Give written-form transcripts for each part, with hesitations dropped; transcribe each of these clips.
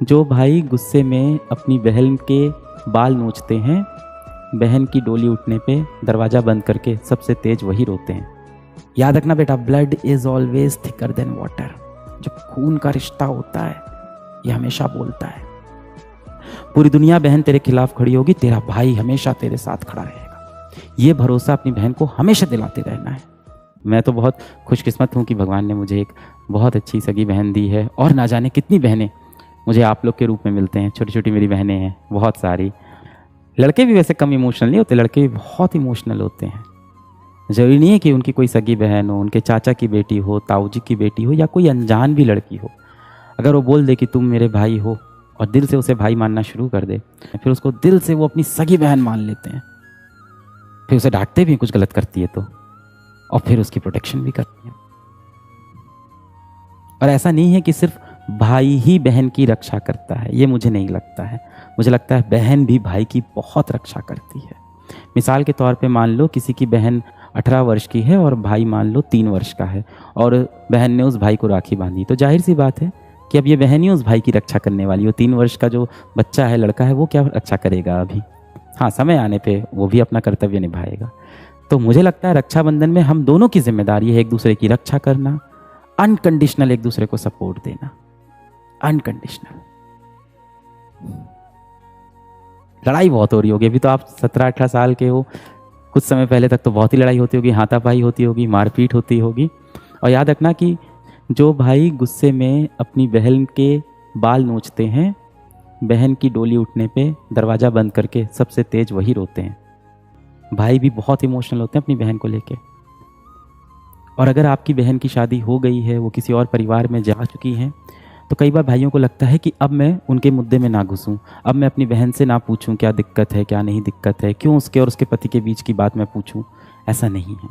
जो भाई गुस्से में अपनी बहन के बाल नोचते हैं, बहन की डोली उठने पे दरवाज़ा बंद करके सबसे तेज वही रोते हैं। याद रखना बेटा, blood is always thicker than water. जो खून का रिश्ता होता है ये हमेशा बोलता है। पूरी दुनिया बहन तेरे खिलाफ खड़ी होगी, तेरा भाई हमेशा तेरे साथ खड़ा रहेगा। ये भरोसा अपनी बहन को हमेशा दिलाते रहना है। मैं तो बहुत खुशकिस्मत हूँ कि भगवान ने मुझे एक बहुत अच्छी सगी बहन दी है, और ना जाने कितनी बहनें मुझे आप लोग के रूप में मिलते हैं। छोटी छोटी मेरी बहनें हैं बहुत सारी। लड़के भी वैसे कम इमोशनल नहीं होते, लड़के भी बहुत इमोशनल होते हैं। ज़रूरी नहीं है कि उनकी कोई सगी बहन हो, उनके चाचा की बेटी हो, ताऊजी की बेटी हो, या कोई अनजान भी लड़की हो। अगर वो बोल दे कि तुम मेरे भाई हो और दिल से उसे भाई मानना शुरू कर दे, फिर उसको दिल से वो अपनी सगी बहन मान लेते हैं। फिर उसे डांटते भी कुछ गलत करती है तो, और फिर उसकी प्रोटेक्शन भी करती है। और ऐसा नहीं है कि सिर्फ भाई ही बहन की रक्षा करता है, ये मुझे नहीं लगता है। मुझे लगता है बहन भी भाई की बहुत रक्षा करती है। मिसाल के तौर पे मान लो किसी की बहन 18 वर्ष की है और भाई मान लो 3 वर्ष का है, और बहन ने उस भाई को राखी बांधी, तो जाहिर सी बात है कि अब ये बहन ही उस भाई की रक्षा करने वाली हो। 3 वर्ष का जो बच्चा है, लड़का है, वो क्या रक्षा करेगा अभी? हाँ, समय आने पे वो भी अपना कर्तव्य निभाएगा। तो मुझे लगता है रक्षाबंधन में हम दोनों की जिम्मेदारी है एक दूसरे की रक्षा करना, अनकंडीशनल एक दूसरे को सपोर्ट देना, अनकंडीशनल। लड़ाई बहुत हो रही होगी अभी तो, आप 17-18 साल के हो, कुछ समय पहले तक तो बहुत ही लड़ाई होती होगी, हाथापाई होती होगी, मारपीट होती होगी। और याद रखना कि जो भाई गुस्से में अपनी बहन के बाल नोचते हैं, बहन की डोली उठने पे दरवाज़ा बंद करके सबसे तेज वही रोते हैं। भाई भी बहुत इमोशनल होते हैं अपनी बहन को लेके। और अगर आपकी बहन की शादी हो गई है, वो किसी और परिवार में जा चुकी हैं, तो कई बार भाइयों को लगता है कि अब मैं उनके मुद्दे में ना घुसूं, अब मैं अपनी बहन से ना पूछूं क्या दिक्कत है क्या नहीं दिक्कत है, क्यों उसके और उसके पति के बीच की बात मैं पूछूं। ऐसा नहीं है,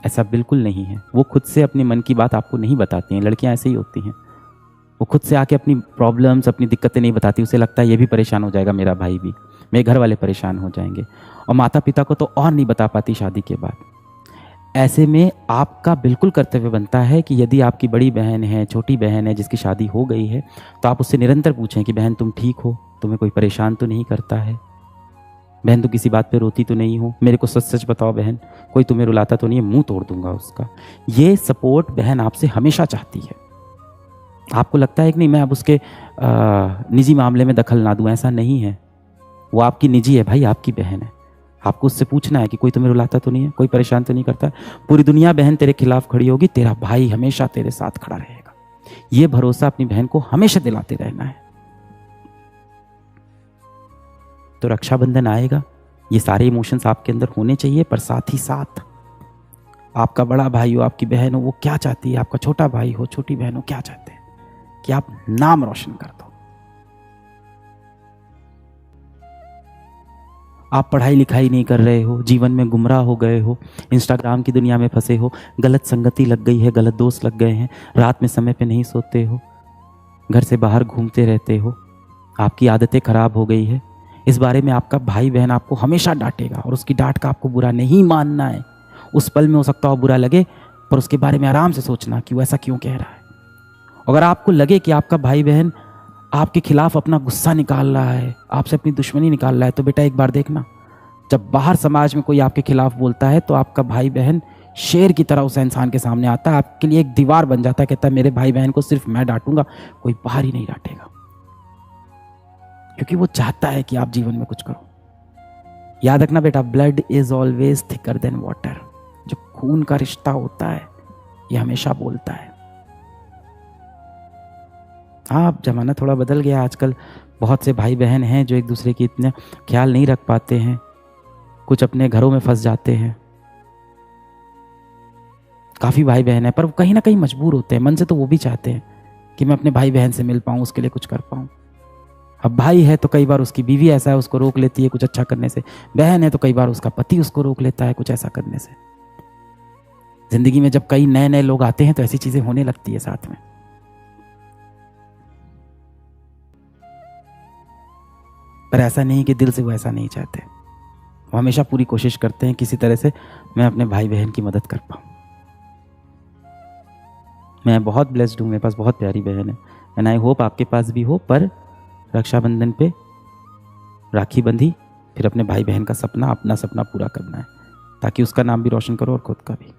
ऐसा बिल्कुल नहीं है। वो खुद से अपने मन की बात आपको नहीं बताती हैं। लड़कियां ऐसे ही होती हैं, वो खुद से आके अपनी प्रॉब्लम्स, अपनी दिक्कतें नहीं बताती। उसे लगता है ये भी परेशान हो जाएगा, मेरा भाई भी, मेरे घर वाले परेशान हो जाएंगे। और माता पिता को तो और नहीं बता पाती शादी के बाद। ऐसे में आपका बिल्कुल कर्तव्य बनता है कि यदि आपकी बड़ी बहन है, छोटी बहन है जिसकी शादी हो गई है, तो आप उससे निरंतर पूछें कि बहन तुम ठीक हो, तुम्हें कोई परेशान तो नहीं करता है, बहन तुम किसी बात पे रोती तो नहीं हो, मेरे को सच सच बताओ बहन, कोई तुम्हें रुलाता तो नहीं है, मुंह तोड़ दूंगा उसका। ये सपोर्ट बहन आपसे हमेशा चाहती है। आपको लगता है कि नहीं मैं अब उसके निजी मामले में दखल ना दूं, ऐसा नहीं है। वो आपकी निजी है भाई, आपकी बहन है। आपको उससे पूछना है कि कोई तुम्हें रुलाता तो नहीं है, कोई परेशान तो नहीं करता। पूरी दुनिया बहन तेरे खिलाफ खड़ी होगी, तेरा भाई हमेशा तेरे साथ खड़ा रहेगा। ये भरोसा अपनी बहन को हमेशा दिलाते रहना है। तो रक्षाबंधन आएगा, ये सारे इमोशंस आपके अंदर होने चाहिए, पर साथ ही साथ आपका बड़ा भाई हो, आपकी बहन हो, वो क्या चाहती है, आपका छोटा भाई हो, छोटी बहन हो, क्या चाहते हैं कि आप नाम रोशन कर दो। आप पढ़ाई लिखाई नहीं कर रहे हो, जीवन में गुमराह हो गए हो, इंस्टाग्राम की दुनिया में फंसे हो, गलत संगति लग गई है, गलत दोस्त लग गए हैं, रात में समय पे नहीं सोते हो, घर से बाहर घूमते रहते हो, आपकी आदतें खराब हो गई है। इस बारे में आपका भाई बहन आपको हमेशा डांटेगा, और उसकी डांट का आपको बुरा नहीं मानना है। उस पल में हो सकता हो बुरा लगे, पर उसके बारे में आराम से सोचना कि वो ऐसा क्यों कह रहा है। अगर आपको लगे कि आपका भाई बहन आपके खिलाफ अपना गुस्सा निकाल रहा है, आपसे अपनी दुश्मनी निकाल रहा है, तो बेटा एक बार देखना, जब बाहर समाज में कोई आपके खिलाफ बोलता है तो आपका भाई बहन शेर की तरह उस इंसान के सामने आता है, आपके लिए एक दीवार बन जाता है, कहता है मेरे भाई बहन को सिर्फ मैं डांटूंगा, कोई बाहर ही नहीं डांटेगा। क्योंकि वो चाहता है कि आप जीवन में कुछ करो। याद रखना बेटा, blood is always thicker than water. जो खून का रिश्ता होता है ये हमेशा बोलता है। हाँ, जमाना थोड़ा बदल गया, आजकल बहुत से भाई बहन हैं जो एक दूसरे की इतना ख्याल नहीं रख पाते हैं, कुछ अपने घरों में फंस जाते हैं। काफ़ी भाई बहन है, पर वो कहीं ना कहीं मजबूर होते हैं। मन से तो वो भी चाहते हैं कि मैं अपने भाई बहन से मिल पाऊँ, उसके लिए कुछ कर पाऊँ। अब भाई है तो कई बार उसकी बीवी ऐसा है, उसको रोक लेती है कुछ अच्छा करने से। बहन है तो कई बार उसका पति उसको रोक लेता है कुछ ऐसा करने से। जिंदगी में जब कई नए नए लोग आते हैं तो ऐसी चीज़ें होने लगती है साथ में। पर ऐसा नहीं कि दिल से वो ऐसा नहीं चाहते, वो हमेशा पूरी कोशिश करते हैं किसी तरह से मैं अपने भाई बहन की मदद कर पाऊँ। मैं बहुत ब्लेस्ड हूँ, मेरे पास बहुत प्यारी बहन है, एंड आई होप आपके पास भी हो। पर रक्षाबंधन पे राखी बंधी, फिर अपने भाई बहन का सपना, अपना सपना पूरा करना है, ताकि उसका नाम भी रोशन करो और खुद का भी।